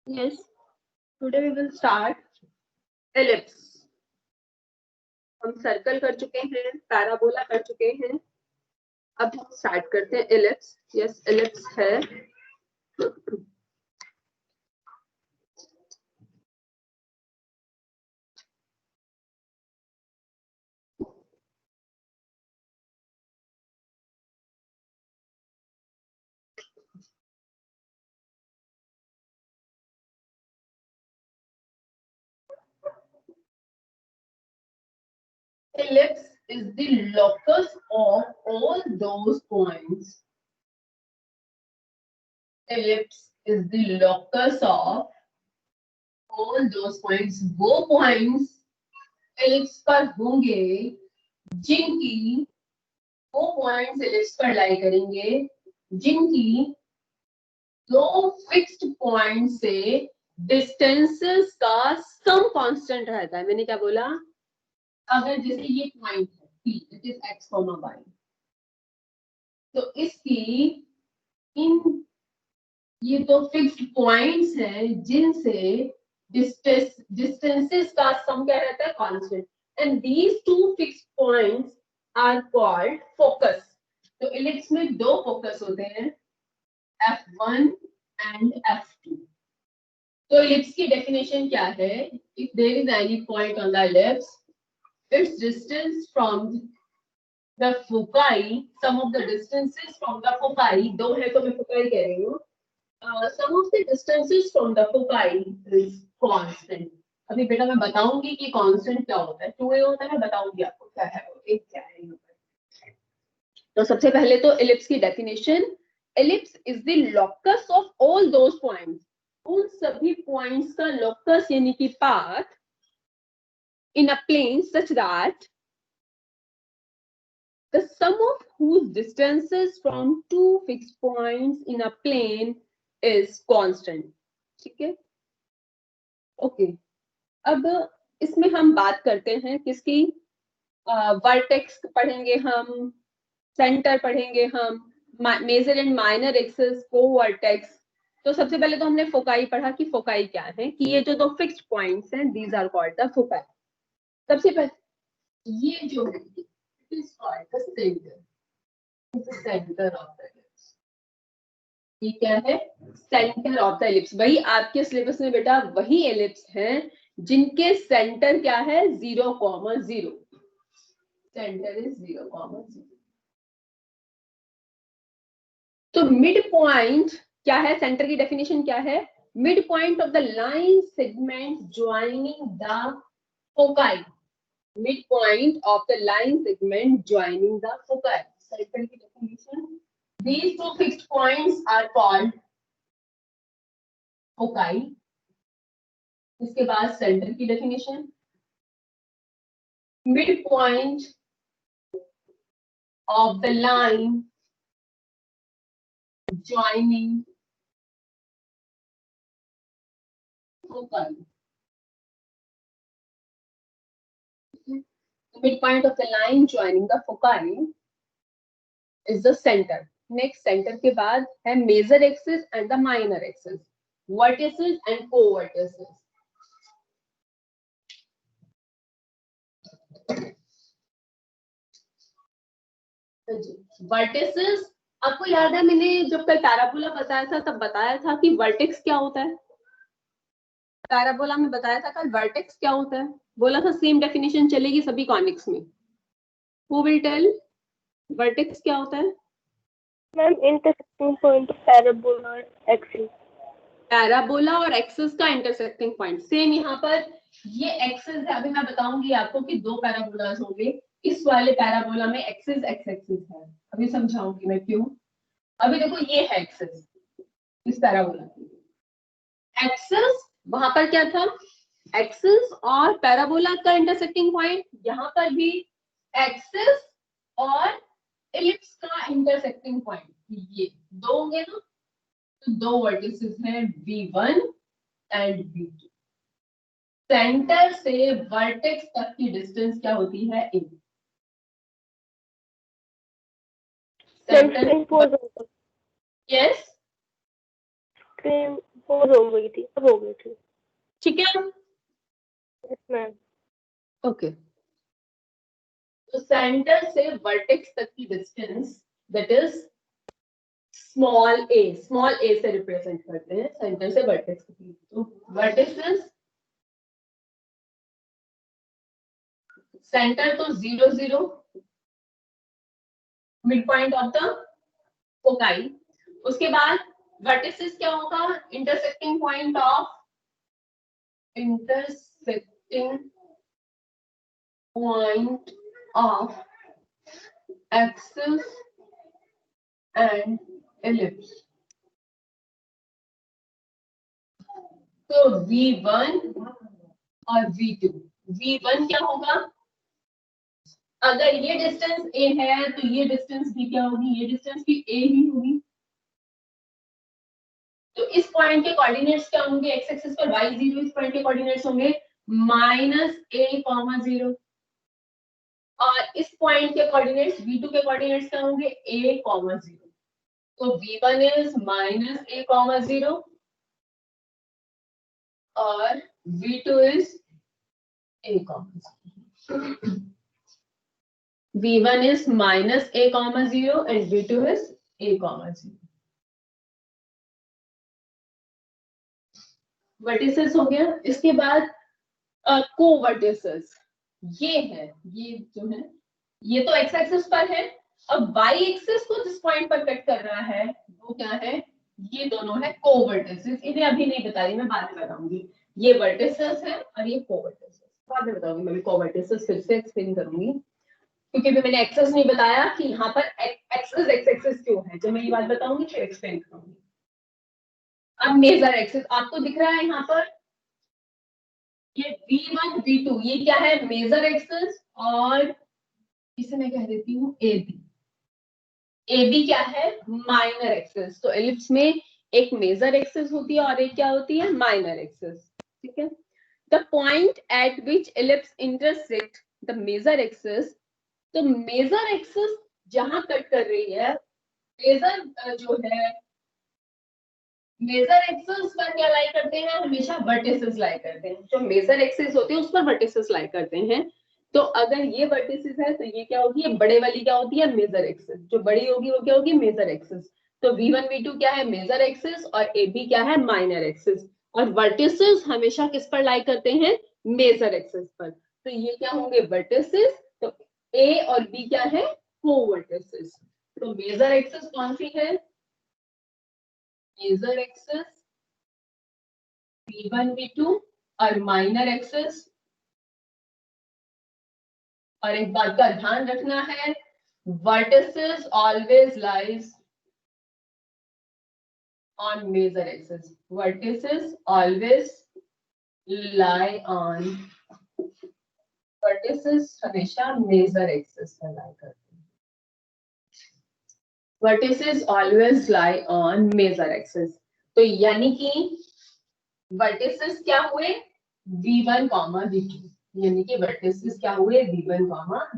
Yes, today we will start ellipse. हम circle कर चुके हैं, पैराबोला कर चुके हैं, अब हम स्टार्ट करते हैं ellipse. Yes, ellipse है. Ellipse is the locus of all those points. Ellipse is the locus of all those points. वो points ellipse पर होंगे जिनकी वो points ellipse पर लाई करेंगे जिनकी दो फिक्स्ड पॉइंट से डिस्टेंसेस का सम कांस्टेंट रहता है. मैंने क्या बोला? अगर जैसे ये पॉइंट है P, it is x, y, तो इसकी इन ये दो फिक्स्ड पॉइंट्स हैं जिनसे डिस्टेंसेस का सम क्या रहता है? Constant. And these two fixed points are called focus. तो इलिप्स में दो फोकस होते हैं, F1 एंड F2. तो इलिप्स की डेफिनेशन क्या है? If there is any point on the ellipse, its distance from the foci, some of the distances from the foci, दो है तो मैं foci कह रही हूँ, some of the distances from the foci is constant. अभी बेटा मैं बताऊंगी कि constant क्या होता है, 2a होता है, मैं बताऊंगी आपको क्या है वो, एक क्या है. तो सबसे पहले तो ellipse की definition, ellipse is the locus of all those points. उन सभी points का locus यानी कि path in a plane such that the sum of whose distances from two fixed points in a plane is constant. ठीक है? Okay, अब इसमें हम बात करते हैं किसकी? वर्टेक्स पढ़ेंगे हम, सेंटर पढ़ेंगे हम, मेजर एंड माइनर एक्सिस, कोवर्टेक्स. तो सबसे पहले तो हमने फोकाई पढ़ा कि फोकाई क्या है, कि ये जो दो फिक्स्ड पॉइंट्स हैं, these are called the foci. सबसे पहले ये जो है it is called the centre. Centre of the ellipse. ये क्या है? Centre of the ellipse. वही आपके सिलेबस में बेटा वही इलिप्स हैं जिनके सेंटर क्या है? 0,0. Centre is 0,0. तो मिड पॉइंट क्या है? सेंटर की डेफिनेशन क्या है? Mid point of the line segment joining the foci. Mid point of the line segment joining the foci. Centre की definition, these two fixed points are called foci. इसके बाद centre की definition, mid point of the line joining foci. Mid point of the line joining the foci is the center. Next centre के बाद है major axis and the minor axis, vertices and covertices. Vertices आपको याद है, मैंने जब कल parabola बताया था तब बताया था कि वर्टेक्स क्या होता है. पैराबोला में बताया था कल वर्टेक्स क्या होता है, बोला था सेम डेफिनेशन चलेगी सभी कॉनिक्स में. हु विल टेल वर्टेक्स क्या होता है? Ma'am intersecting point of parabola और एक्सिस. पैराबोला और एक्सिस का इंटरसेक्टिंग पॉइंट. सेम यहाँ पर ये एक्सिस है. अभी मैं बताऊंगी आपको कि दो पैराबोलास होंगे. इस वाले पैराबोला में एक्सिस एक्स एक्सिस है, अभी समझाऊंगी मैं क्यों. अभी देखो ये है एक्सिस इस पैराबोला की. एक्सिस वहां पर क्या था? एक्सिस और पैराबोला का इंटरसेक्टिंग पॉइंट. यहाँ पर भी एक्सिस और इलिप्स का इंटरसेक्टिंग पॉइंट. ये दो होंगे ना, तो दो वर्टिसेस हैं V1 एंड V2. सेंटर से वर्टेक्स तक की डिस्टेंस क्या होती है? A. सेंटर, यस, 4 हो गई थी, अब हो गई थी। ठीक है, यस मैम। ओके। तो सेंटर से वर्टेक्स तक की डिस्टेंस दैट इज स्मॉल ए से रिप्रेजेंट करते हैं सेंटर से वर्टेक्स तक की। तो वर्टेक्स इज सेंटर तो 0 0 mid point of the foci. उसके बाद वर्टिसेस क्या होगा, intersecting point of axis and ellipse. तो V1 और V2, V1 क्या होगा, अगर ये डिस्टेंस A है तो ये डिस्टेंस भी क्या होगी, ये डिस्टेंस भी A ही होगी। तो इस पॉइंट के कोऑर्डिनेट्स क्या होंगे, एक्स एक्सिस पर y0, इस पॉइंट के कोऑर्डिनेट्स होंगे -a,0 और इस पॉइंट के कोऑर्डिनेट्स V2 के कोऑर्डिनेट्स क्या होंगे, a,0। तो V1 इज -a,0 और V2 is a,0। V1 is -a,0 and V2 is a,0। Vertices हो गया। इसके बाद कोवर्टिसेस, ये है, ये जो है ये तो एक्स एक्सिस पर है। अब वाई एक्सिस को जिस पॉइंट पर कट कर रहा है वो क्या है, ये दोनों है कोवर्टिसेस। इन्हें अभी नहीं बता रही मैं, बाद में बताऊंगी। ये वर्टिसेस है और ये कोवर्टिसेस बाद में बताऊंगी, मैं कोवर्टिसेस फिर से एक्सप्लेन करूंगी क्योंकि अभी मैंने एक्सेस नहीं बताया कि यहाँ पर एक्सेस एक्स एक्सेस क्यों है। जब मैं ये बात बताऊंगी फिर एक्सप्लेन करूंगी। अब मेजर एक्सेस आपको दिख रहा है यहाँ पर, ये V1 V2 ये क्या है, मेजर एक्सेस, और इसे मैं कह देती हूँ AB। AB क्या है, माइनर एक्सेस। तो एलिप्स में एक मेजर एक्सेस होती है और एक क्या होती है, माइनर एक्सेस। ठीक है, the point at which ellipse intersect the major axis. तो मेजर एक्सेस जहां कट कर रही है, मेजर जो है, मेजर एक्सेस पर क्या लाई करते हैं, हमेशा वर्टिसेस लाई करते हैं। जो मेजर एक्सेस होती है उस पर वर्टिसेस लाई करते हैं। तो अगर ये वर्टिसेस है तो ये क्या होगी, ये बड़े वाली क्या होती है, मेजर एक्सेस। जो बड़ी होगी वो क्या होगी, मेजर एक्सेस। तो V1 V2 क्या है, मेजर एक्सेस, और AB क्या है, माइनर एक्सेस। और वर्टिसेस हमेशा किस पर लाई करते हैं, मेजर एक्सेस पर। तो ये क्या होंगे, वर्टिसेस। तो A और B क्या है, कोवर्टिसेस। तो मेजर एक्सेस कौन सी है, मेजर एक्सेस V1 V2, और माइनर एक्सेस। और एक बात का ध्यान रखना है, vertices always lies on major axis. Vertices always lie on, vertices हमेशा मेजर एक्सेस पर लाई करते हैं। Vertices always lie on major axis. तो यानी कि वर्टिसेस क्या हुए, V1, V2, यानी कि वर्टिसेस क्या हुए, V1,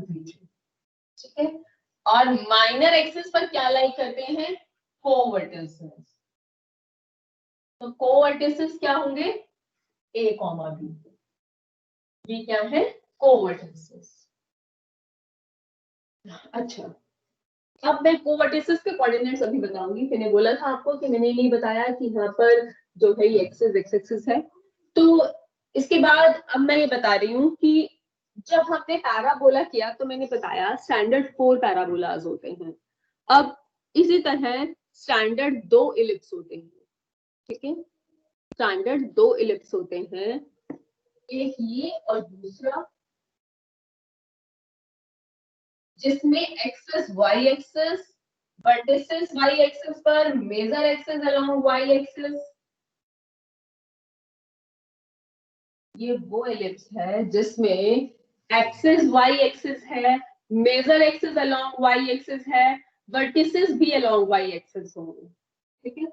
V2। ठीक है, और माइनर एक्सिस पर क्या लाई करते हैं, कोवर्टिसेस। तो कोवर्टिसेस क्या होंगे, A, B। ये क्या है, कोवर्टिसेस। अच्छा, अब मैं कोवर्टिसेस के कोऑर्डिनेट्स अभी बताऊंगी। मैंने बोला था आपको कि मैंने नहीं बताया कि यहाँ पर जो है ये एक्सिस एक्स एक्सिस है। तो इसके बाद अब मैं ये बता रही हूँ कि जब हमने पैराबोला किया तो मैंने बताया स्टैंडर्ड 4 पैराबोलाज होते हैं। अब इसी तरह स्टैंडर्ड 2 इलिप्स होते हैं। ठीक है, स्टैंडर्ड 2 इलिप्स होते हैं, एक ये और दूसरा, जिसमें axis y axis, vertices y axis पर, major axis along y axis. ये वो एलिप्स है जिसमें एक्सेस वाई एक्सेस है, major axis along y axis है, वर्टिसेस भी अलोंग वाई एक्सेस होंगे। ठीक है,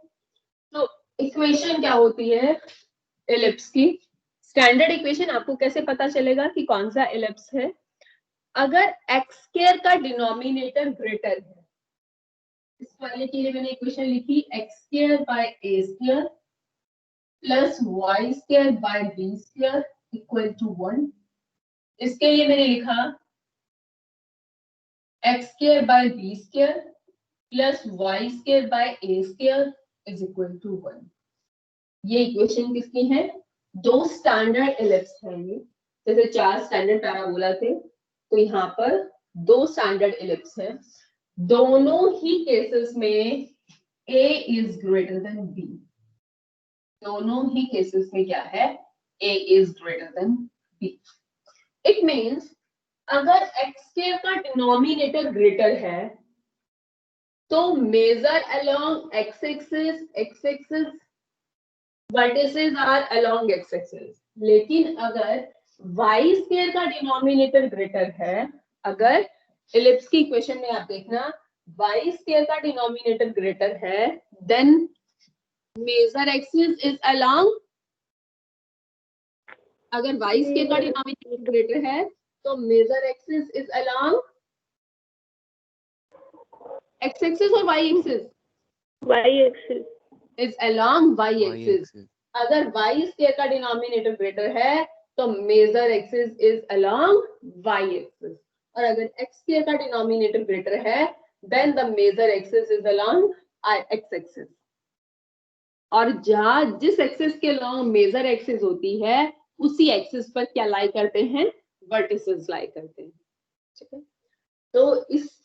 तो इक्वेशन क्या होती है एलिप्स की, स्टैंडर्ड इक्वेशन आपको कैसे पता चलेगा कि कौन सा एलिप्स है, अगर एक्स स्क्वायर का डिनोमिनेटर ग्रेटर है। इस वाले के लिए मैंने इक्वेशन लिखी, x square by a square plus y square by b square equal to 1। इसके लिए मैंने लिखा x square by b square plus y square by a square is equal to 1। ये इक्वेशन किसकी है? दो स्टैंडर्ड एलिप्स हैं ये, जैसे 4 स्टैंडर्ड पैराबोला थे, तो यहाँ पर 2 स्टैंडर्ड एलिप्स हैं। दोनों ही केसेस में a is greater than b। दोनों ही केसेस में क्या है? a is greater than b। It means अगर x स्क्वायर का डिनोमिनेटर ग्रेटर है तो major along x axis vertices are along x axis. लेकिन अगर y स्क्वायर का डिनोमिनेटर ग्रेटर है, अगर एलिप्स की इक्वेशन में आप देखना y स्क्वायर का डिनोमिनेटर ग्रेटर है, then major axis is along. अगर y स्क्वायर का डिनोमिनेटर ग्रेटर है तो major axis is along x axis और y axis? Y axis. Is along y axis. अगर y स्क्वायर का डिनोमिनेटर ग्रेटर है तो major axis is along y axis, और अगर x स्क्वायर का डिनोमिनेटर ग्रेटर है then the major axis is along x axis. और जहां जिस एक्सिस के अलोंग मेजर एक्सिस होती है उसी एक्सिस पर क्या लाई करते हैं? वर्टिसेस लाई करते हैं। ठीक है, तो इस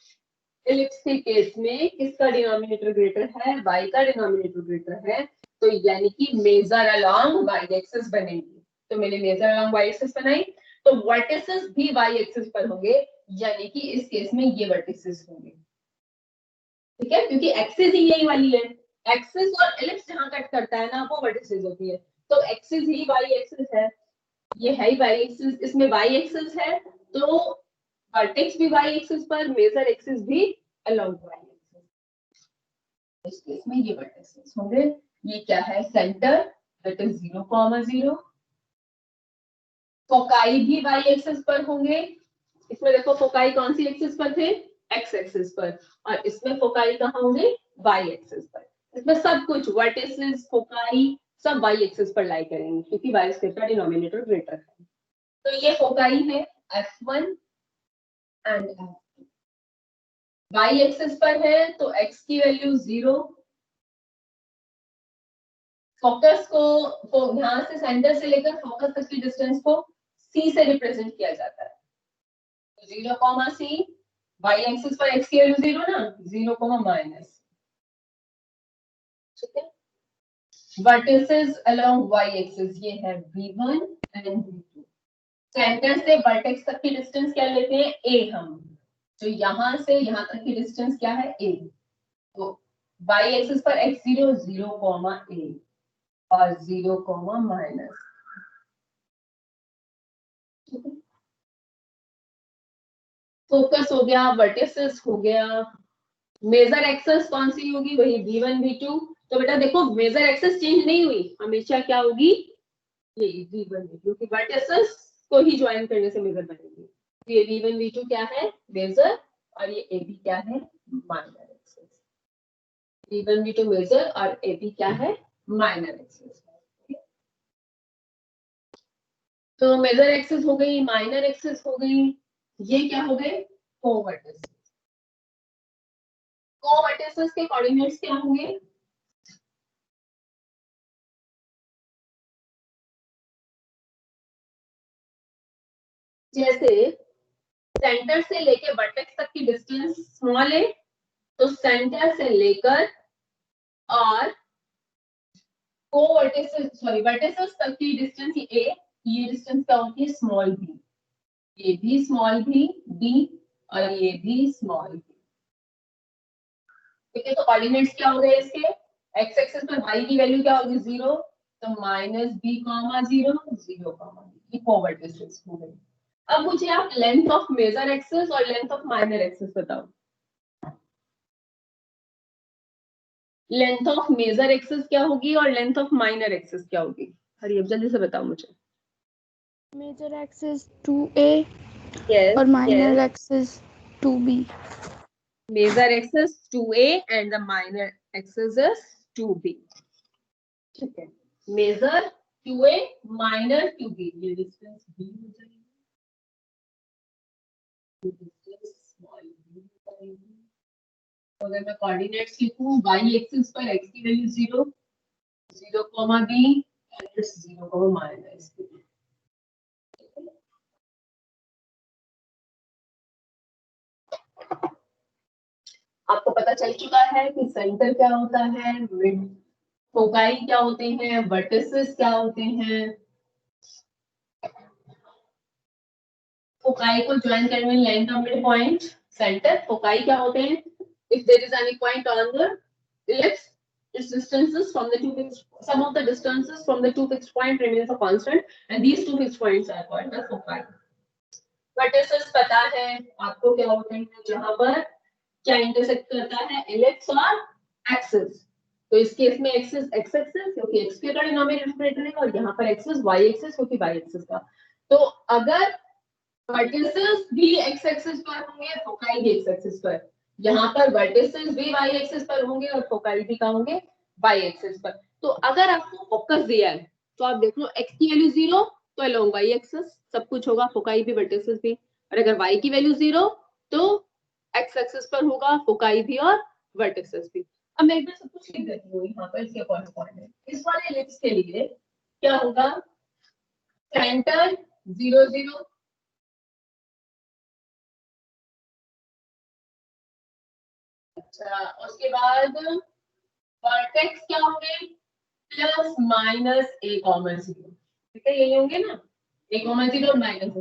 एलिप्स के केस में किसका डिनोमिनेटर ग्रेटर है? y का डिनोमिनेटर ग्रेटर है, तो यानी कि मेजर अलोंग y एक्सिस बनेगी। तो मैंने मेजर अलोंग y एक्सिस बनाई, तो वर्टिसेस भी y एक्सिस पर होंगे, यानी कि इस केस में ये वर्टिसेस होंगे। ठीक है, क्योंकि एक्सिस ही यही वाली है। एक्सिस और एलिप्स जहां कट करता है ना, वो वर्टिसेस होती है। तो एक्सिस ही y एक्सिस है, ये है y एक्सिस, इसमें y एक्सिस है, तो वर्टेक्स भी y एक्सिस पर, मेजर एक्सिस भी अलोंग y एक्सिस। इस केस में ये वर्टेक्सेस होंगे। ये क्या है? Centre, that is 0,0। फोकाई भी y एक्सिस पर होंगे। इसमें देखो फोकाई कौन सी एक्सिस पर थे? x एक्सिस पर, और इसमें फोकाई कहाँ होंगे? y एक्सिस पर। इसमें सब कुछ वर्टिसेस, फोकाई सब y एक्सिस पर लाई करेंगे, क्योंकि y स्क्वायर का डिनोमिनेटर ग्रेटर है। तो ये फोकाई है f1 and f2। y axis पर है तो x की वैल्यू 0। फोकस को यहां से सेंटर से लेकर फोकस तक की डिस्टेंस को c से रिप्रेजेंट किया जाता है। 0,c, y एक्सिस पर x की वैल्यू 0 ना, 0, ठीक है। वर्टिसेस अलोंग y एक्सिस ये है v1 एंड v2। सेंटर से वर्टेक्स तक की डिस्टेंस क्या लेते हैं? a। हम तो यहां से यहां तक की डिस्टेंस क्या है? a। तो y एक्सिस पर x0 0, a और 0, फोकस हो गया, वर्टिसेस हो गया। मेजर एक्सेस कौन सी होगी? वही v1 v2। तो बेटा देखो मेजर एक्सेस चेंज नहीं हुई, हमेशा क्या होगी? ये v1 v2, क्योंकि वर्टिसेस को ही ज्वाइन करने से मेजर बनेगी। तो ये v1 v2 क्या है? मेजर, और ये ab क्या है? Minor axis. v1 v2 major और ab क्या है? Minor axis. तो मेजर एक्सेस हो गई, माइनर एक्सेस हो गई, ये क्या हो गए? कोवर्टिसेस। कोवर्टिसेस के कोऑर्डिनेट्स क्या होंगे? जैसे सेंटर से लेके वर्टेक्स तक की डिस्टेंस स्मॉल है, तो सेंटर से लेकर और वर्टिसेस तक की डिस्टेंस ये डिस्टेंस क्या होती है? Small b। ये भी स्मॉल b और ये भी स्मॉल b। ठीक है, तो कोऑर्डिनेट्स क्या हो गए इसके? एक्स एक्सिस पर y की वैल्यू क्या होगी? 0, तो -b, 0, 0, ये कोवर्टिसेस हो गई। अब मुझे आप लेंथ ऑफ मेजर एक्सिस और लेंथ ऑफ माइनर एक्सिस बताओ। लेंथ ऑफ मेजर एक्सिस क्या होगी और लेंथ ऑफ माइनर एक्सिस क्या होगी? हरी अब जल्दी से बताओ मुझे। Major axis 2a yes, और minor axis 2b. Major axis 2a and the minor axis is 2b. ठीक है, major two a minor two b, ये डिस्टेंस बी हो जाएगी, डिस्टेंस स्मॉल बी हो जाएगी। तो अगर मैं कोऑर्डिनेट्स लिखूं, y एक्सिस पर x की value 0, 0, b and 0, minus b। आपको पता चल चुका है कि सेंटर क्या होता है, मिड फोकाई क्या होते हैं, वर्टिसेस क्या होते हैं। फोकाई को ज्वाइन करने वाली लाइन का मिड पॉइंट सेंटर। फोकाई क्या होते हैं? If there is any point on the ellipse, its distances from the two fixed, some of the distances from the two fixed point remains a constant and these two fixed points are called the foci. Vertices पता है आपको क्या होते हैं, जहां पर क्या intersect करता है, ellipse और एक्सिस। तो इस केस में एक्सिस एक्स एक्सिस क्योंकि एक्स के डिनोमिनेटर है और यहाँ पर एक्सिस वाई एक्सिस क्योंकि वाई एक्सिस का। तो अगर वर्टिसेस भी एक्स एक्सिस पर होंगे, फोकाई भी एक्स एक्सिस पर, यहाँ पर वर्टिसेस भी वाई एक्सिस पर होंगे और फोकाई भी कहाँ होंगे, वाई एक्सिस पर। तो अगर आपको फोकस दिया है तो आप देख लो एक्स की वैल्यू 0 तो अलोंग वाई एक्सिस सब कुछ होगा, फोकाई भी वर्टिसेस भी। और अगर वाई की वैल्यू 0 तो एक्स एक्सिस पर होगा फोकाई भी और वर्टिसेस भी। अब मैं एक बार सब कुछ लिख देती हूँ यहाँ पर इसके कॉरेस्पॉन्डिंग। इस वाले एलिप्स के लिए क्या होगा, सेंटर 0, 0, अच्छा उसके बाद वर्टेक्स क्या होंगे, प्लस माइनस ए कॉमन 0, ठीक है यही होंगे ना, ए कॉमन 0 और minus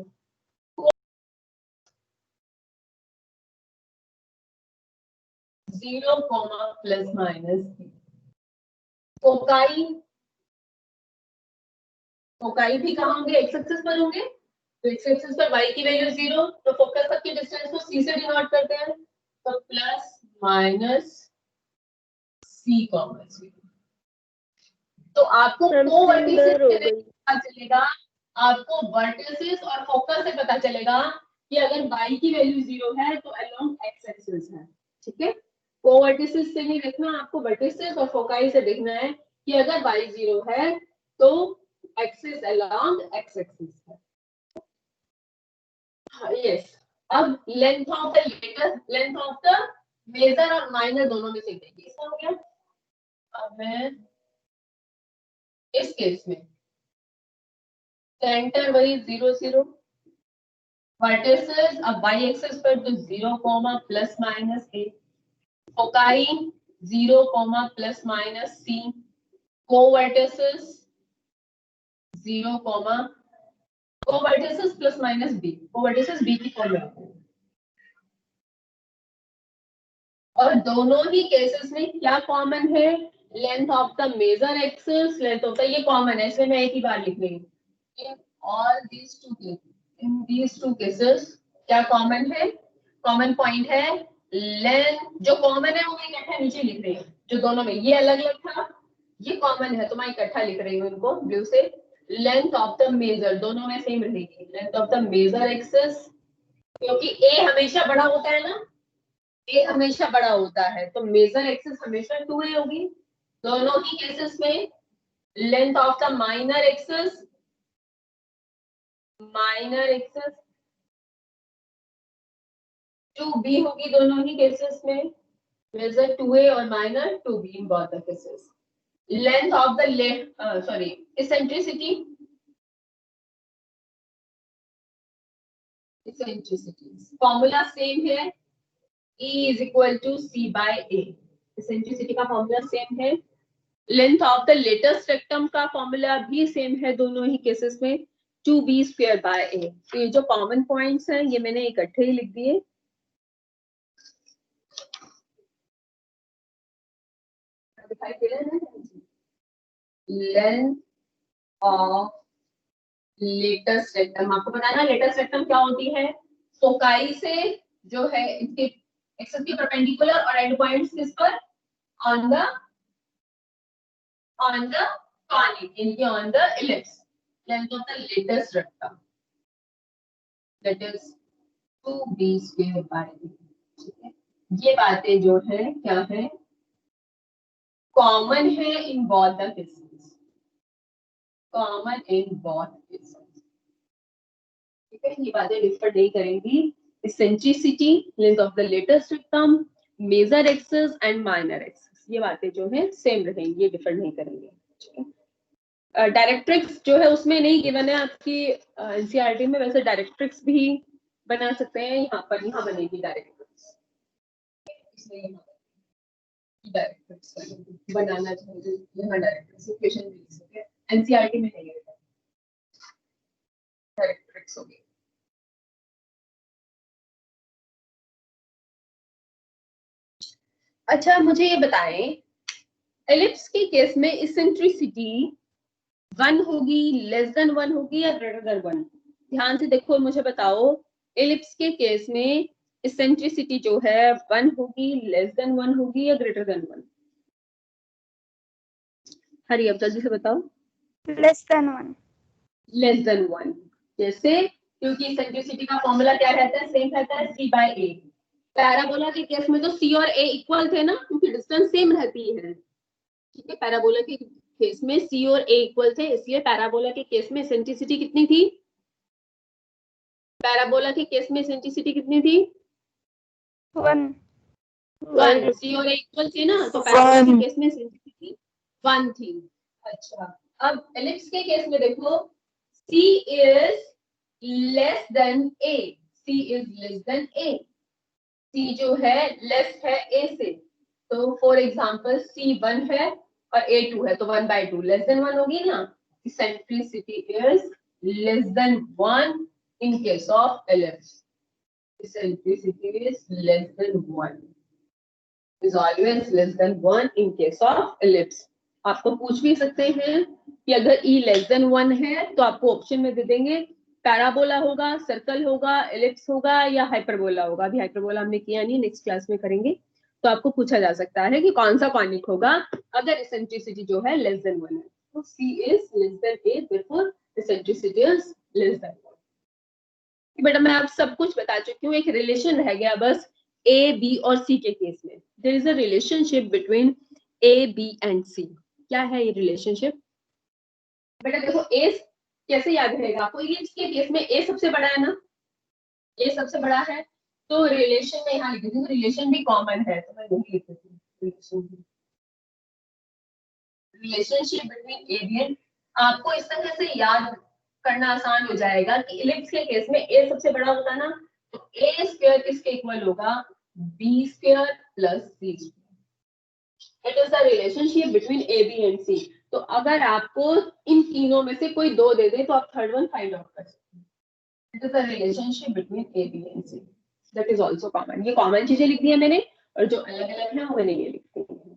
0, plus minus. Foci, foci भी कहाँ होंगे, एक्स एक्सिस पर होंगे। तो एक्स एक्सिस पर y की वैल्यू 0, तो फोकस तक के डिस्टेंस को c से डिनोट करते हैं, तो प्लस माइनस c कॉमन 0। तो आपको को वर्टिसेस से पता चलेगा, आपको वर्टिसेस और फोकस से पता चलेगा कि अगर y की वैल्यू 0 है तो अलोंग x एक्सिस है, ठीक है। को वर्टिसेस से नहीं देखना, आपको वर्टिसेस और फोकाई से देखना है कि अगर y 0 है तो एक्सिस अलोंग x एक्सिस है। यस, अब length of the latus, length of the major और माइनर दोनों में से देखिए, इसका हो गया। अब मैं इस केस में सेंटर वही 0, 0, वर्टिसेस अब y एक्सिस पर तो 0, plus minus a, foci 0, plus minus c, को वर्टिसेस 0, को वर्टिसेस प्लस माइनस b, को वर्टिसेस b की फॉर्म में। और दोनों ही केसेस में क्या कॉमन है, length of the major axis, length of the, ये कॉमन है इसलिए मैं एक ही बार लिख रही हूँ। In all these two cases, in these two cases क्या कॉमन है, कॉमन पॉइंट है लेंथ, जो कॉमन है वो मैं इकट्ठा नीचे लिख रही हूँ, जो दोनों में ये अलग अलग था ये कॉमन है तो मैं इकट्ठा लिख रही हूँ इनको ब्लू से। लेंथ ऑफ द मेजर दोनों में सेम रहेगी, length of the major axis, क्योंकि ए हमेशा बड़ा होता है ना, ए हमेशा बड़ा होता है तो मेजर एक्सिस हमेशा 2a होगी। दोनों ही केसेस में length of the minor axis, minor axis 2b होगी दोनों ही केसेस में, मेजर 2a और minor 2b in both the cases. Length of the sorry eccentricity, eccentricity formula same है, E is equal to C by A, eccentricity का formula same है। Length of the latus rectum का formula भी same है दोनों ही cases में, 2b square by a। तो ये जो कॉमन पॉइंट्स हैं ये मैंने इकट्ठे ही लिख दिए। दिखाई दे रहा है, लेंथ ऑफ लेटेस्ट रेक्टम, आपको पता है ना लेटेस्ट रेक्टम क्या होती है, फोकाई से जो है इसके एक्सिस के परपेंडिकुलर और एंड पॉइंट्स किस पर, ऑन द कॉनिक, इनके on the ellipse. Length of the latus rectum that is 2b square by a, ठीक है। ये बातें जो है क्या है, कॉमन है in both the cases, common in both cases. ठीक है, ये बातें डिफर नहीं करेंगी। Eccentricity, length of the latus rectum, major axis and minor axis, ये बातें जो है सेम रहेंगी, ये डिफर नहीं करेंगे। ठीक है, डायरेक्ट्रिक्स जो है उसमें नहीं गिवन है आपकी एनसीईआरटी में, वैसे डायरेक्ट्रिक्स भी बना सकते हैं, यहाँ पर यहाँ बनेगी डायरेक्ट्रिक्स, इसलिए यहाँ डायरेक्ट्रिक्स बनाना चाहिए, यहाँ डायरेक्ट्रिक्स इक्वेशन भी लिख सकते हैं, एनसीईआरटी में नहीं है डायरेक्ट्रिक्स हो गई। अच्छा मुझे ये बताएं, एलिप्स के केस में इसेंट्रिसिटी 1 होगी, लेस देन 1 होगी या ग्रेटर देन 1? ध्यान से देखो, मुझे बताओ एलिप्स के केस में इसेंट्रिसिटी जो है 1 होगी, लेस देन 1 होगी या ग्रेटर देन 1? हरी अब जल्दी से बताओ। Less than 1। लेस देन 1 जैसे, क्योंकि इसेंट्रिसिटी का फॉर्मूला क्या रहता है, सेम रहता है c/a। पैराबोला के केस में तो c और a इक्वल थे ना, क्योंकि डिस्टेंस सेम रहती है। ठीक है, पैराबोला के केस में c और a इक्वल थे, इसलिए पैराबोला के केस में इसेंट्रिसिटी कितनी थी? पैराबोला के केस में इसेंट्रिसिटी कितनी थी? 1। 1। c और a इक्वल थे ना, तो पैराबोला के केस में इसेंट्रिसिटी 1 थी। अच्छा, अब एलिप्स के केस में देखो, c is less than a, c is less than a, c जो है लेस है a से, तो फॉर एग्जांपल c 1 है और a 2 है, तो 1/2 लेस देन 1 होगी ना। Eccentricity is less than 1 in case of ellipse. Eccentricity is less than 1. Is always less than 1 in case of ellipse. आपको पूछ भी सकते हैं कि अगर e लेस देन 1 है तो आपको ऑप्शन में दे देंगे पैराबोला होगा, सर्कल होगा, एलिप्स होगा या हाइपरबोला होगा। अभी हाइपरबोला हमने किया नहीं, नेक्स्ट क्लास में करेंगे। तो आपको पूछा जा सकता है कि कौन सा कॉनिक होगा अगर इसेंट्रिसिटी जो है लेस देन 1 है। तो c is less than a, therefore eccentricity is less than 1। बेटा मैं आप सब कुछ बता चुकी हूँ, एक रिलेशन रह गया बस ए बी और सी के केस में। There is a relationship between A B and C. क्या है ये रिलेशनशिप? बेटा देखो, ए कैसे याद रहेगा आपको, एलिप्स के केस में ए सबसे बड़ा है ना, ए सबसे बड़ा है, तो रिलेशन में यहाँ लिख देती हूँ, रिलेशन भी कॉमन है तो मैं नहीं लिख देती। Relationship between A B and, आपको इस तरह से याद करना आसान हो जाएगा कि एलिप्स के केस में a सबसे बड़ा होता है ना, तो a स्क्वायर किसके इक्वल होगा? b square plus c square. It is the relationship between a b and c। तो अगर आपको इन तीनों में से कोई दो दे दे तो आप थर्ड वन फाइंड आउट कर सकते हैं। It is the relationship between a b and c, that is also common. ये कॉमन चीजें लिख दी है मैंने, और जो अलग अलग है वो मैंने ये लिख दी है।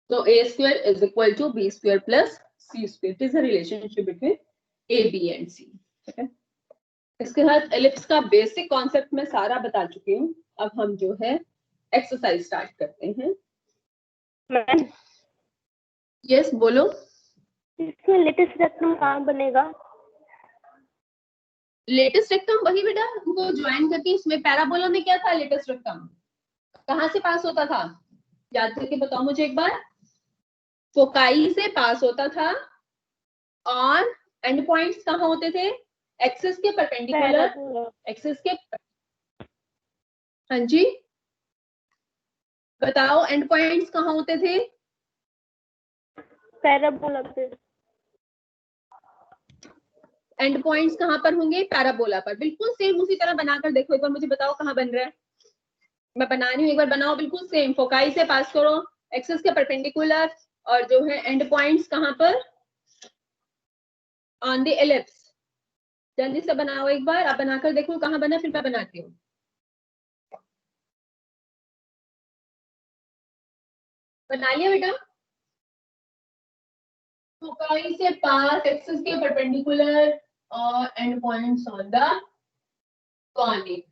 तो a square is equal to b square plus c square. It is a relationship between a, b and c. ठीक है, इसके साथ एलिप्स का बेसिक कॉन्सेप्ट मैं सारा बता चुकी हूँ। अब हम जो है एक्सरसाइज स्टार्ट करते हैं। मैम यस बोलो। इसमें लेटेस्ट रेक्टम कहाँ बनेगा? लेटेस्ट रेक्टम वही बेटा, उनको ज्वाइन करके इसमें पैराबोला में क्या था, लेटेस्ट रेक्टम कहाँ से पास होता था, याद करके बताओ मुझे एक बार। फोकाई से पास होता था, और एंड पॉइंट्स कहाँ होते थे? एक्सिस के परपेंडिकुलर, एक्सिस के, हाँ जी बताओ, एंड पॉइंट्स कहाँ होते थे? पैराबोला पे। एंड पॉइंट्स कहाँ पर होंगे? पैराबोला पर। बिल्कुल सेम उसी तरह बनाकर देखो एक बार, मुझे बताओ कहाँ बन रहा है। मैं बना रही हूँ, एक बार बनाओ बिल्कुल सेम। फोकाई से पास करो, एक्सिस के परपेंडिकुलर, और जो है एंड पॉइंट्स कहाँ पर? On the ellipse. जल्दी से बनाओ एक बार, आप बनाकर देखो कहाँ बना, फिर मैं बनाती हूँ। बना लिया बेटा? फोकाई से पास, एक्सिस के परपेंडिकुलर, और and points on the conic.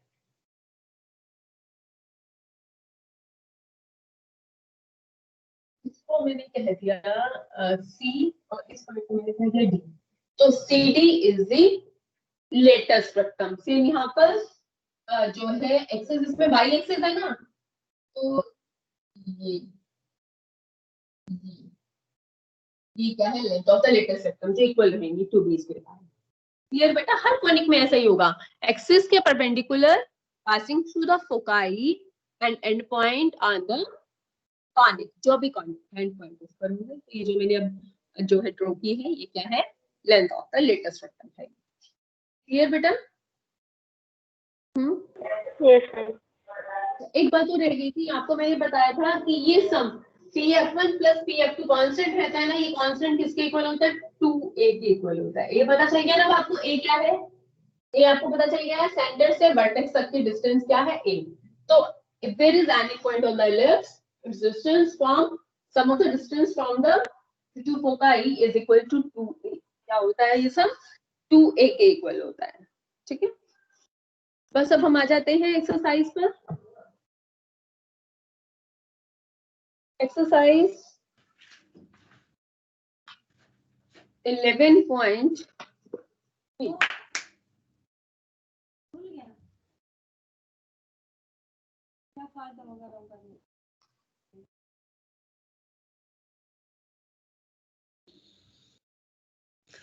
इसको मैंने कह दिया सी, और इस पॉइंट को मैंने कह दिया डी। तो C D is the latus rectum. Same यहाँ पर जो है एक्सेस, इसमें वाई एक्सेस है ना, तो ये ये क्या है, लेंथ ऑफ द लेटेस्ट सेक्टम जो इक्वल रहेंगी टू बी स्क्वायर। क्लियर बेटा, हर कॉनिक में ऐसा ही होगा, एक्सिस के perpendicular passing through the foci and and point on the conic, जो भी कॉनिक एंड पॉइंट उस पर होंगे। ये जो मैंने अब जो है ड्रॉ की है, ये क्या है, लेंथ ऑफ द लेटेस्ट सेक्टम है। क्लियर बेटा? Yes ma'am. एक बात तो रह गई थी, आपको मैंने बताया था कि ये सम Pf1 प्लस Pf2 कांस्टेंट रहता है ना, ये कांस्टेंट किसके इक्वल होता है, 2a के इक्वल होता है। ये पता चल गया ना आपको, a क्या है, a आपको पता चल गया है, सेंटर से वर्टेक्स तक की डिस्टेंस क्या है, a। तो if there is any point on the ellipse, its distance from sum of the distance from the two foci is equal to 2a। क्या होता है ये सब, 2a के इक्वल होता है। ठीक है, बस अब हम आ जाते हैं एक्सरसाइज पर। एक्सरसाइज 11.3।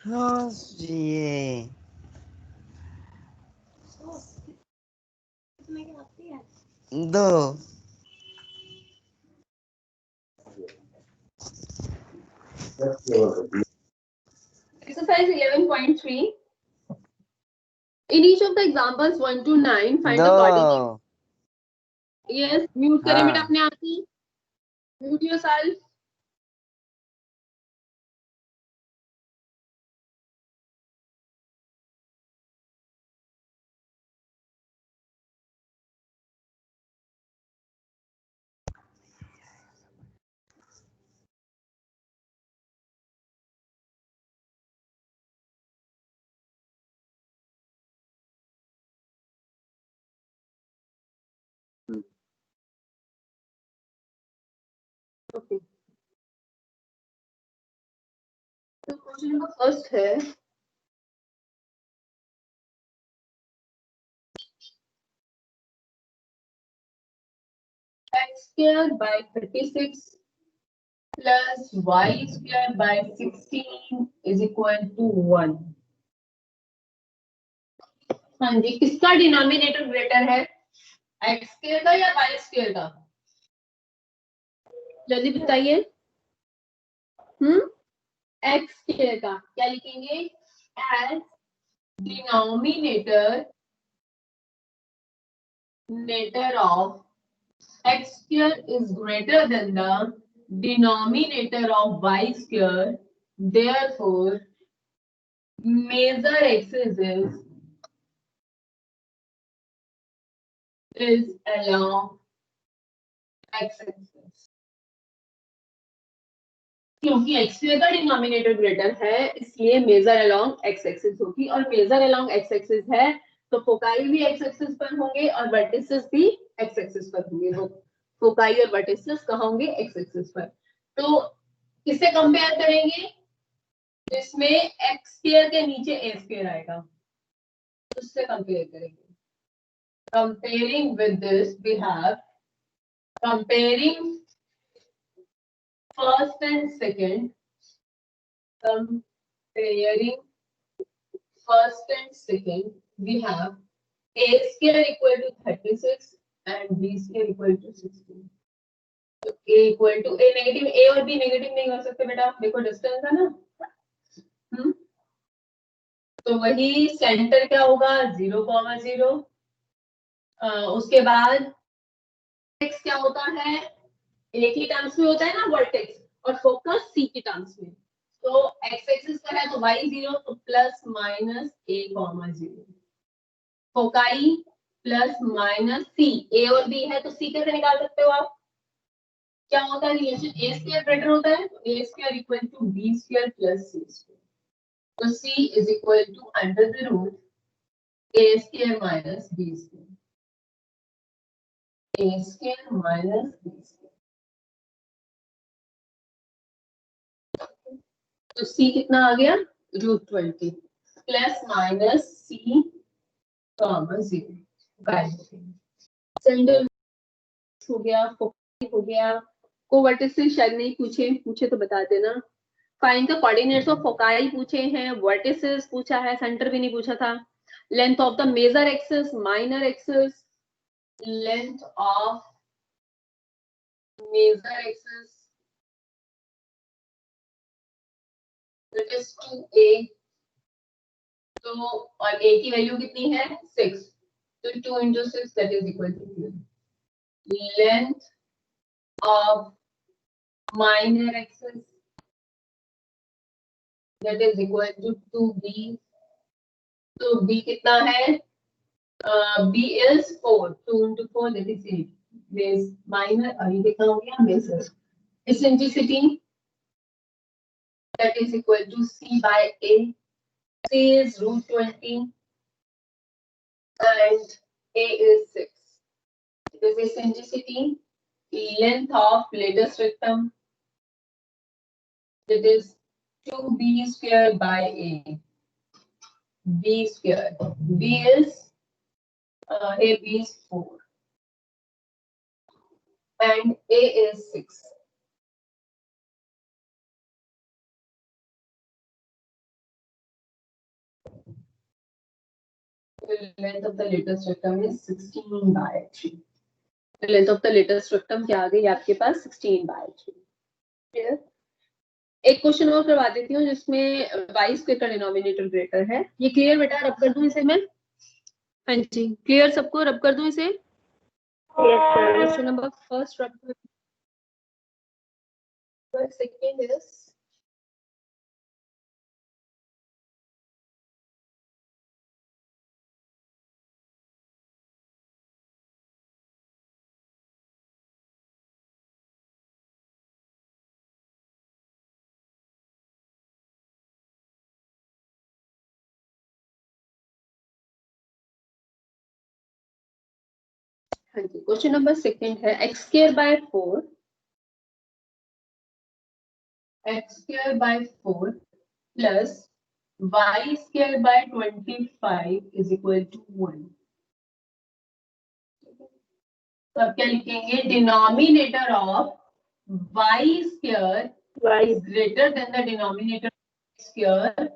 हाँ ये 2 Exercise 11.3. In each of the examples 1 to 9, find the coordinate. 2 Yes, mute करें हाँ। बेटा अपने आप ही। Mute yourself. Okay. तो क्वेश्चन नंबर फर्स्ट है, x square by 36 plus y square by 16 is equal to 1। हाँ जी, किसका डिनोमिनेटर ग्रेटर है, x स्क्वायर का या y स्क्वायर का, जल्दी बताइए। x स्क्वायर का क्या लिखेंगे, as denominator of x square is greater than the denominator of y square, therefore major axis is along x axis। क्योंकि x स्क्वायर का डिनोमिनेटर ग्रेटर है, इसलिए मेजर अलोंग x एक्सिस होगी, और मेजर अलोंग x एक्सिस है तो foci भी x axis पर होंगे और वर्टिसेस भी x एक्सिस पर होंगे। वो फोकाई और वर्टिसेस कहाँ होंगे, x एक्सिस पर। तो किससे कंपेयर करेंगे, जिसमें x स्क्वायर के नीचे a स्क्वायर आएगा, उससे कंपेयर करेंगे। Comparing with this we have comparing first and second, comparing first and second, we have a square equal to 36 and b square equal to 16। तो a equal to a negative, a और b negative नहीं हो सकते बेटा, देखो distance है ना। तो वही सेंटर क्या होगा, 0,0। उसके बाद x क्या होता है, a की टर्म्स में होता है ना वर्टेक्स, और फोकस c की टर्म्स में। तो x एक्सिस पर है तो y 0, तो plus minus a, 0। Foci plus minus c, a और b है तो c कैसे निकाल सकते हो आप, क्या होता है रिलेशन, a स्क्वायर ग्रेटर होता है तो a square equal to b square plus c square. तो c is equal to under the root a square minus b square, a square minus b square. तो c कितना आ गया, √20 plus minus c, 0। Centre हो गया, focus हो गया। कोवर्टिसेस शायद नहीं पूछे तो बता देना। Find the coordinates of foci पूछे हैं, वर्टिसेस पूछा है, सेंटर भी नहीं पूछा था. Length of the major axis, minor axis, length of major axis that is 2a. तो और a की वैल्यू कितनी है 6, तो 2 into 6 that is equal to 2. Length of minor axis that is equal to 2b. तो b कितना है, b is 4, 2 into 4 that is 8. Base minor और ये कितना हो गया major. Eccentricity that is equal to c by a. c is root 20 and a is 6. This is eccentricity. Length of latest rectum that is 2b square by a. b square. b is a b is 4 and a is 6. The length of the latest rectum is 16 by 3. The length of the latest rectum क्या आ गई आपके पास 16 by 3. Clear? एक question और करवा देती हूँ जिसमें y square का डिनोमिनेटर ग्रेटर है. ये क्लियर बेटा, रब कर दूं इसे मैं? हाँ जी, क्लियर सबको, रब कर दूं इसे? क्वेश्चन नंबर फर्स्ट रब कर. सेकंड इज हाँ जी, क्वेश्चन नंबर सेकंड है x square by 4, x square by 4 plus y square by 25 is equal to 1. तो अब क्या लिखेंगे, denominator of y square is greater than the denominator of square,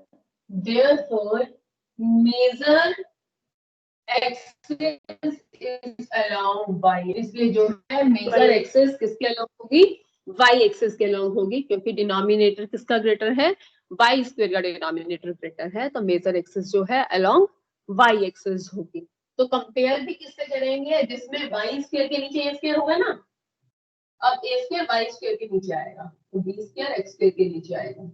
therefore major axis is along y. इसलिए जो है major axis किसके अलोंग होगी, y एक्सिस के अलोंग होगी, क्योंकि डिनोमिनेटर किसका ग्रेटर है, y स्क्वायर का डिनोमिनेटर ग्रेटर है, तो मेजर एक्सिस जो है अलोंग y एक्सिस होगी. तो कंपेयर भी किससे करेंगे, जिसमें y स्क्वायर के नीचे a स्क्वायर होगा ना. अब a स्क्वायर y स्क्वायर के नीचे आएगा, तो b स्क्वायर x स्क्वायर के नीचे आएगा.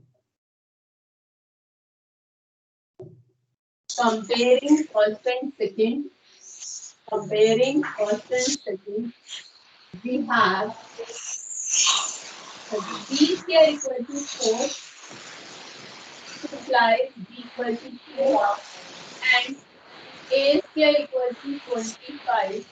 Comparing first and second, we have b square equal to 4 implies b equal to 2 and a square equal to 25.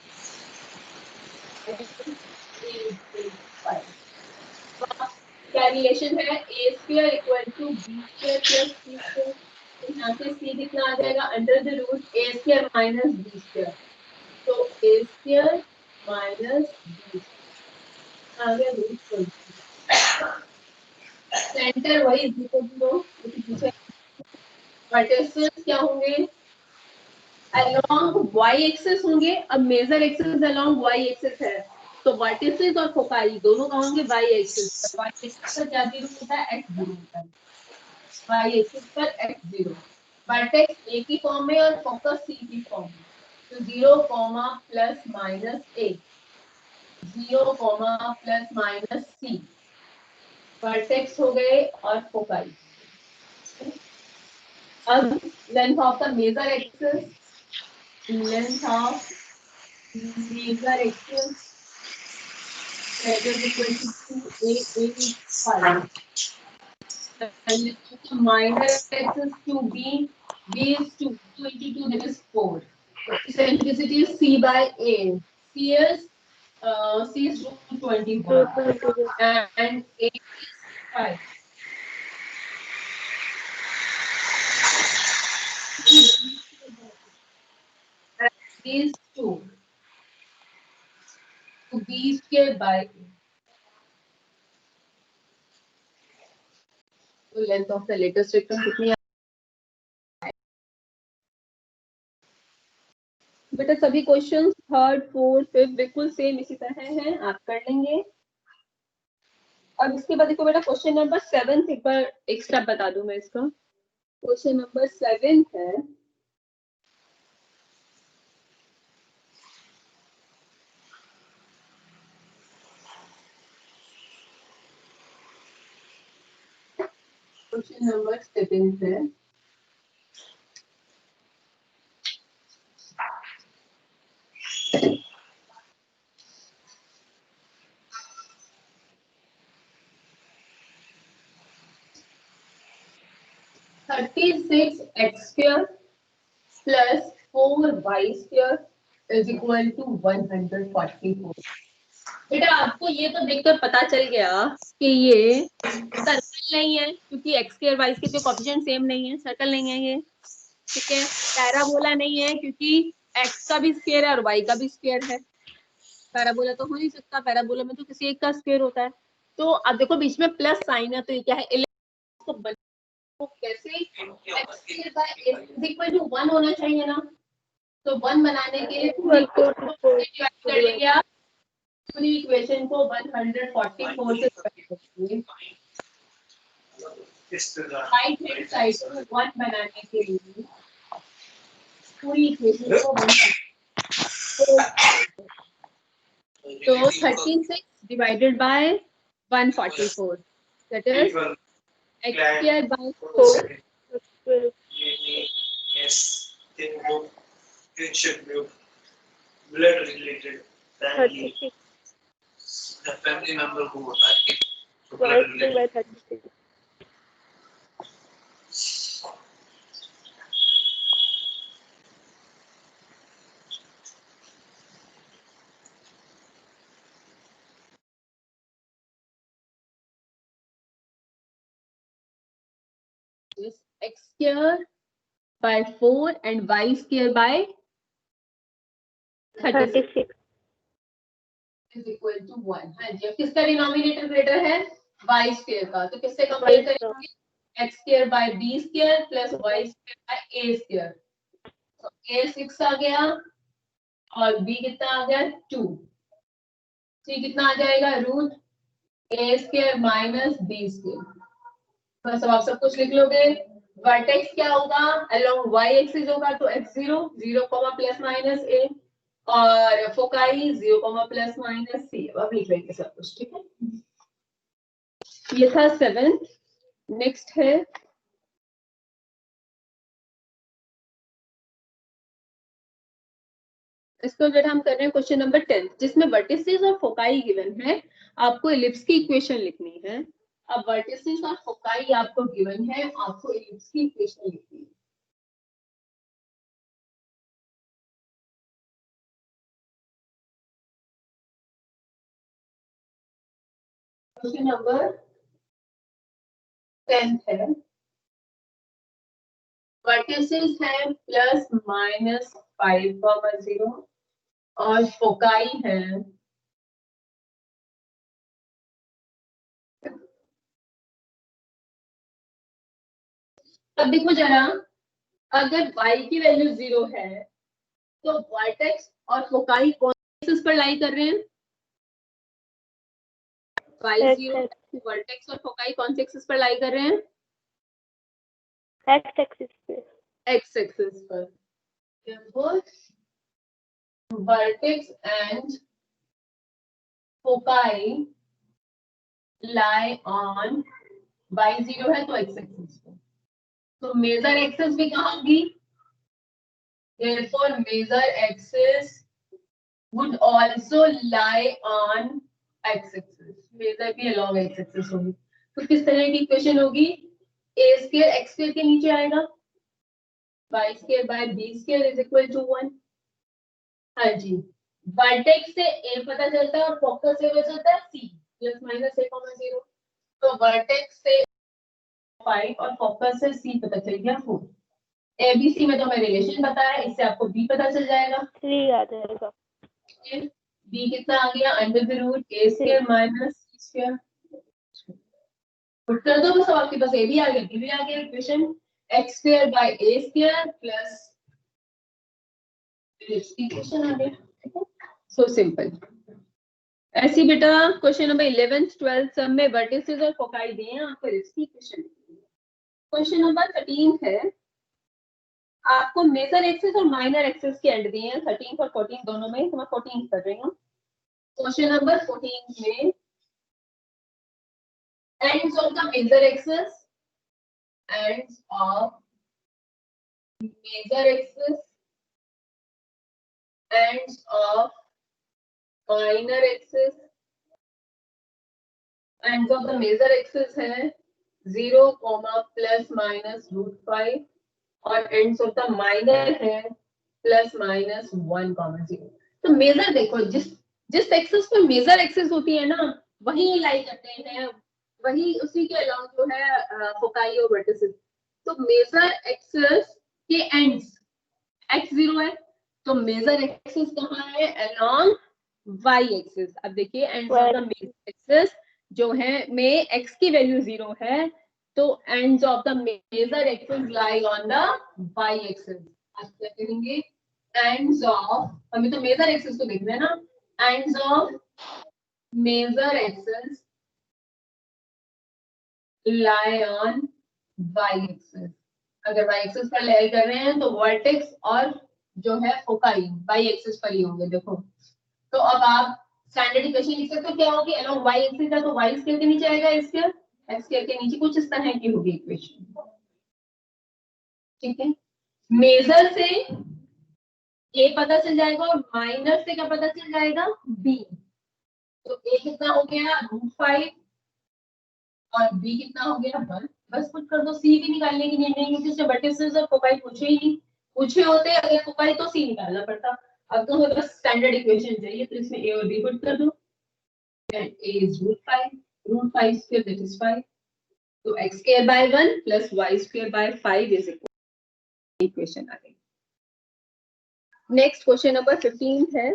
क्या रिलेशन है, a square equal to b square plus c square. यहाँ से c कितना आ जाएगा, under the root a square minus b square. तो a square minus b square आ गया root 20. Centre वही 0 पीछे. वर्टिसेस क्या होंगे, अलोंग y एक्सिस होंगे. अब major axis along y axis है, तो वर्टिसेस और फोकाई दोनों का होंगे y एक्सिस. y एक्सिस पर क्या 0 होता है, x0 होता है. y एक्सिस पर x0. वर्टेक्स a की फॉर्म में और फोकस c की फॉर्म में. तो 0, plus minus a, 0, plus minus c vertex हो गए और फोकाई. अब length of the major axis, length of major axis that is equal to 2a is 5. And the minor axis to b is 2 into 2 that is 4. So eccentricity is c by a. c is root 21 and a is 5. And is 2. So b square by a. तो length of the latus rectum कितनी है? बेटा सभी questions third fourth fifth बिल्कुल same इसी तरह हैं, आप कर लेंगे। और इसके बाद देखो बेटा क्वेश्चन नंबर 7 एक बार एक स्टेप बता दूं मैं इसका। क्वेश्चन नंबर 7 है क्वेश्चन नंबर 7 है 36x² plus 4y² is equal to 144। बेटा आपको ये तो देखकर पता चल गया कि ये सर्कल नहीं है, क्योंकि एक्स स्क्वायर वाई स्क्वायर के कोएफिशिएंट सेम नहीं है, सर्कल नहीं है ये। ठीक है, पैराबोला नहीं है क्योंकि एक्स का भी स्क्वायर है और वाई का भी स्क्वायर है। पैराबोला तो हो नहीं सकता, पैराबोला में तो किसी एक का स्क्वायर होता है। तो अब देखो बीच में प्लस साइन है, तो ये क्या है, तो कैसे x square by a is equal to 1 होना चाहिए ना। तो 1 बनाने के लिए पूरी डिवाइड कर लेंगे आप, पूरी इक्वेशन को 144 से डिवाइड करेंगे। राइट हैंड साइड को 1 बनाने के लिए पूरी इक्वेशन को 1 तो 36 divided by 144 that is x square by 4 blood related family, the family member who होता है तो blood related 36 is x square by 4 and y square by 36 is equal to 1। हाँ जी, अब किसका डिनोमिनेटर ग्रेटर है, y स्क्वायर का, तो किससे कंपेयर करेंगे, x square by b square plus y square by a square. तो a 6 आ गया और b कितना आ गया 2, c कितना आ जाएगा root a square minus b square. बस अब आप सब कुछ लिख लोगे। वर्टेक्स क्या होगा, अलोंग y एक्सिस होगा तो x0 0 प्लस माइनस a और फोकाई 0 प्लस माइनस c। अब लिख लेंगे सब कुछ, ठीक है। ये था 7। नेक्स्ट है इसको जो हम कर रहे हैं क्वेश्चन नंबर 10 जिसमें वर्टिसेस और फोकाई गिवन है, आपको इलिप्स की इक्वेशन लिखनी है। अब वर्टिसेस और फोकाई आपको गिवन है, आपको इलिप्स की इक्वेशन लिखनी है। क्वेश्चन नंबर 10 है, वर्टिसेस है प्लस माइनस 5,0 और फोकाई है अब देखो जरा, अगर y की वैल्यू 0 है तो वर्टेक्स और फोकाई कौन से एक्सिस पर लाई कर रहे हैं, y 0 वर्टेक्स और फोकाई कौन से एक्सिस पर लाई कर रहे हैं, x एक्सिस पे x एक्सिस पर। therefore vertex and foci lie on y0 है तो x एक्सिस पर, तो मेजर एक्सिस भी कहाँ होगी, therefore major axis would also lie on x axis, major भी along x axis होगी। तो किस तरह की इक्वेशन होगी, a स्क्वायर x स्क्वायर के नीचे आएगा, y square by b square is equal to 1। हाँ जी, वर्टेक्स से a पता चलता है और फोकस से पता चलता है c प्लस माइनस a,0। तो वर्टेक्स से 5 और फोकस से c पता चल गया 4। एबीसी में तो हमें रिलेशन बताया, इससे आपको बी पता चल जाएगा, 3 आ जाएगा। बी कितना आ गया, under the root a square minus c square. Put कर दो बस, आपके पास ए भी आ गया बी भी आ गया, equation x square by a square plus equation आ गया। So simple. ऐसी बेटा क्वेश्चन नंबर 11th 12th सब में वर्टिसेस और फोकाई दिए हैं आपको, इसकी इक्वेशन। क्वेश्चन नंबर 13 है, आपको मेजर एक्सिस और माइनर एक्सिस के एंड दिए हैं 13 और 14 दोनों में, तो मैं 14 कर रही हूँ। क्वेश्चन नंबर 14 में ends of the major axis, ends of major axis, ends of minor axis, ends of the major axis है 0, प्लस माइनस √5 और ends of the minor है प्लस माइनस 1, 0। तो मेजर देखो, जिस एक्सिस पर मेजर एक्सिस होती है ना वही लाई करते हैं, वही उसी के अलाउंग जो है फोकाई और वर्टिसेस। तो मेजर एक्सिस के एंड्स x0 है, तो मेजर एक्सिस कहाँ है, अलोंग y एक्सिस। अब देखिए ends of the major axis जो है में x की वैल्यू 0 है, तो ends of the major axis lie on the y axis. आप क्या करेंगे, एंड्स ऑफ, हमें तो मेजर एक्सिस को देखना है ना, ends of major axis lie on y axis. अगर y एक्सिस पर लाई कर रहे हैं तो वर्टेक्स और जो है फोकाई y एक्सिस पर ही होंगे। देखो तो अब आप स्टैंडर्ड इक्वेशन लिख सकते हो, क्या होगी, अलोंग y एक्सिस है तो y स्क्वायर के नीचे आएगा स्क्वायर, x स्क्वायर के नीचे, कुछ इस तरह की होगी इक्वेशन। ठीक है, मेजर से a पता चल जाएगा और माइनर से क्या पता चल जाएगा, b। तो a कितना हो गया √5 और b कितना हो गया 1। बस पुट कर दो, c भी निकालने की नहीं, क्योंकि उससे वर्टिसेस और फोकाई पूछे ही नहीं, पूछे होते अगर फोकाई तो c निकालना पड़ता। अब तो हमें बस स्टैंडर्ड इक्वेशन चाहिए, तो इसमें a और b पुट कर दो। a is √5 square, that is 5, तो x square by 1 plus y square by 5 is equal to equation आ गई। नेक्स्ट क्वेश्चन नंबर 15 है,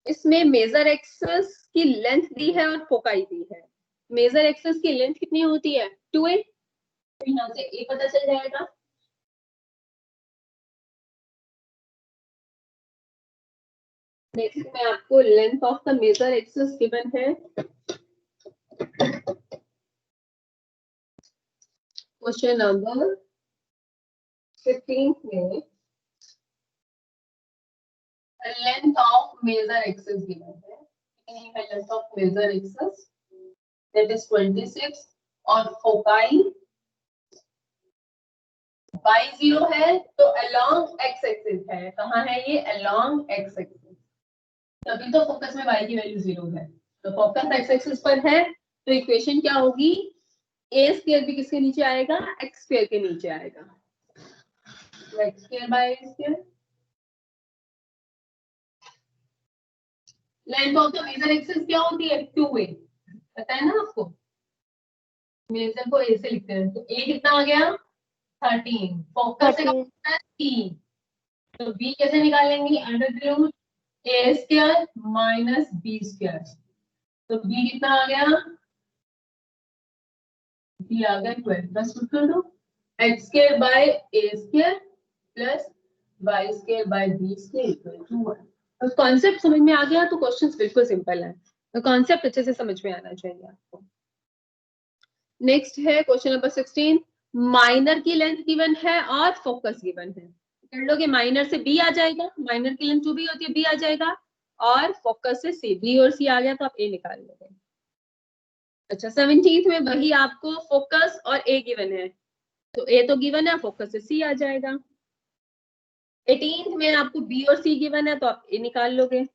इसमें मेजर एक्सिस की लेंथ दी है और फोकाई दी है। मेजर एक्सिस की लेंथ कितनी होती है 2a, तो यहाँ से a पता चल जाएगा। नेक्स्ट में आपको length of the major axis given है, क्वेश्चन नंबर 15 में length of major axis given है, length of major axis that is 26 और फोकाई y0 है, तो along x एक्सिस है, कहाँ है ये, along x एक्सिस, तभी तो फोकस में y की वैल्यू 0 है, तो फोकस x एक्सिस पर है, तो इक्वेशन क्या होगी, a स्क्वायर भी किसके नीचे आएगा, x स्क्वायर के नीचे आएगा, तो x square by a square. Length of the major axis क्या होती है 2a, पता है ना आपको, मेजर को a से लिखते हैं, तो a कितना आ गया 13, फोकस से 3, तो b कैसे निकालेंगे, under a square minus b square, तो b कितना आ गया, b आ गया 12, बस पुट कर दो, x square by a square plus y square by b square equal to 1। तो कॉन्सेप्ट समझ में आ गया तो क्वेश्चंस बिल्कुल सिंपल है, तो कॉन्सेप्ट अच्छे से समझ में आना चाहिए आपको। नेक्स्ट है क्वेश्चन नंबर 16, माइनर की लेंथ गिवन है और फोकस गिवन है, कर लोगे, माइनर से b आ जाएगा, माइनर की लेंथ जो भी होती है b आ जाएगा, और फोकस से c, b और c आ गया तो आप a निकाल लोगे। अच्छा 17th में वही आपको फोकस और a गिवन है, तो a तो गिवन है, फोकस से c आ जाएगा। 18th में आपको b और c गिवन है, तो आप a निकाल लोगे।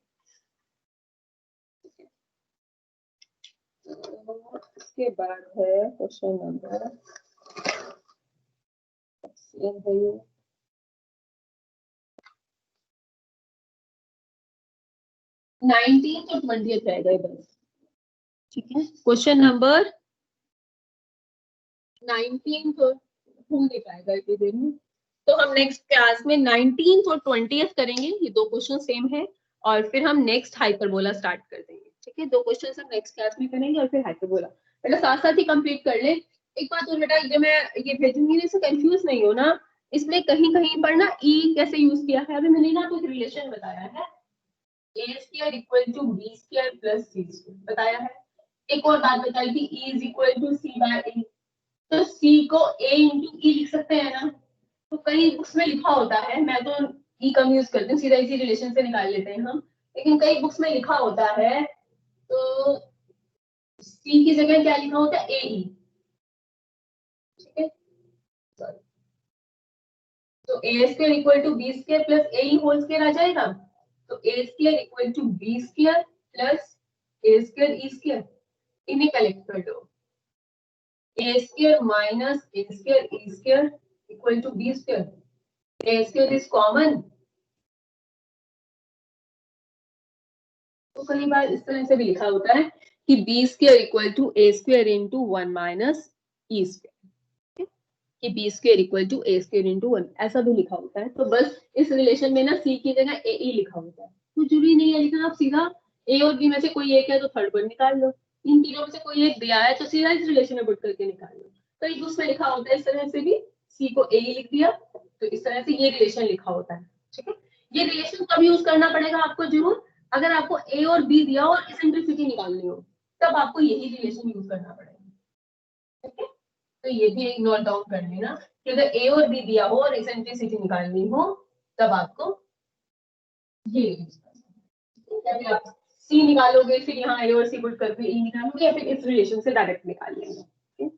इसके बाद है क्वेश्चन नंबर 19th और 20th रहेगा बस, ठीक है। क्वेश्चन नंबर 19 तो हो नहीं पाएगा इतनी देर में, तो हम नेक्स्ट क्लास में 19th और 20th करेंगे, ये दो क्वेश्चन सेम है, और फिर हम नेक्स्ट हाइपरबोला स्टार्ट कर देंगे, ठीक है। दो क्वेश्चन हम नेक्स्ट क्लास में करेंगे और फिर हाइपरबोला। मतलब साथ साथ ही कंप्लीट कर ले। एक बात और बेटा, जब मैं ये भेजूंगी ना, इससे कंफ्यूज नहीं हो ना, इसमें कहीं कहीं पर ना ई कैसे यूज किया है, अभी मैंने ना कुछ रिलेशन बताया है, A square equal to B square plus C square बताया है। एक और बात बताई थी, E is equal to C by A, तो सी को ए इंटू ई लिख सकते हैं ना। तो कई बुक्स में लिखा होता है, मैं तो ई कम यूज करती हूँ, सीधा इसी रिलेशन से निकाल लेते हैं हम, लेकिन कई बुक्स में लिखा होता है तो सी की जगह क्या लिखा होता है, ए ई, ठीक है। तो a square equal to B square plus a e whole square आ जाएगा। तो a square equal to B square plus a square e square, इन्हें कलेक्ट कर दो। A square minus a square e square equal to B square, a square is common, तो कई बार इस तरह से भी लिखा होता है कि b square equal to a square into one minus e square, कि b square equal to a square into one, ऐसा भी लिखा होता है। तो बस इस रिलेशन में ना सी की जगह ए ई लिखा होता है, तो जरूरी नहीं है लिखना, आप सीधा ए और बी में से कोई एक है तो थर्ड वन निकाल लो, इन तीनों में से कोई एक दिया है तो सीधा इस रिलेशन में पुट करके निकाल लो। तो एक उसमें लिखा होता है इस तरह से भी, सी को ए ई लिख दिया, तो इस तरह से ये रिलेशन लिखा होता है, ठीक है। ये रिलेशन कब यूज करना पड़ेगा आपको, जरूर अगर आपको ए और बी दिया हो और इसेंट्रिसिटी निकालनी हो, तब आपको यही रिलेशन यूज करना पड़ेगा, ठीक है। तो ये भी एक नोट डाउन कर लेना कि अगर ए और बी दिया हो और इसेंट्रिसिटी निकालनी हो, तब आपको ये यूज करना है। आप सी निकालोगे, फिर यहाँ ए और सी पुट करके ई निकालोगे, या फिर इस रिलेशन से डायरेक्ट निकाल लेंगे।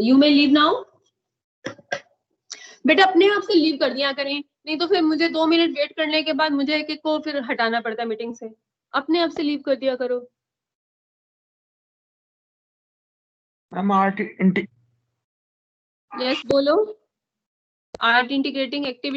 You may leave now. बेटा अपने आप से लीव कर दिया करें, नहीं तो फिर मुझे 2 मिनट वेट करने के बाद मुझे एक एक को फिर हटाना पड़ता है मीटिंग से, अपने आप से लीव कर दिया करो। मैम आर्ट यस बोलो। Art integrating activity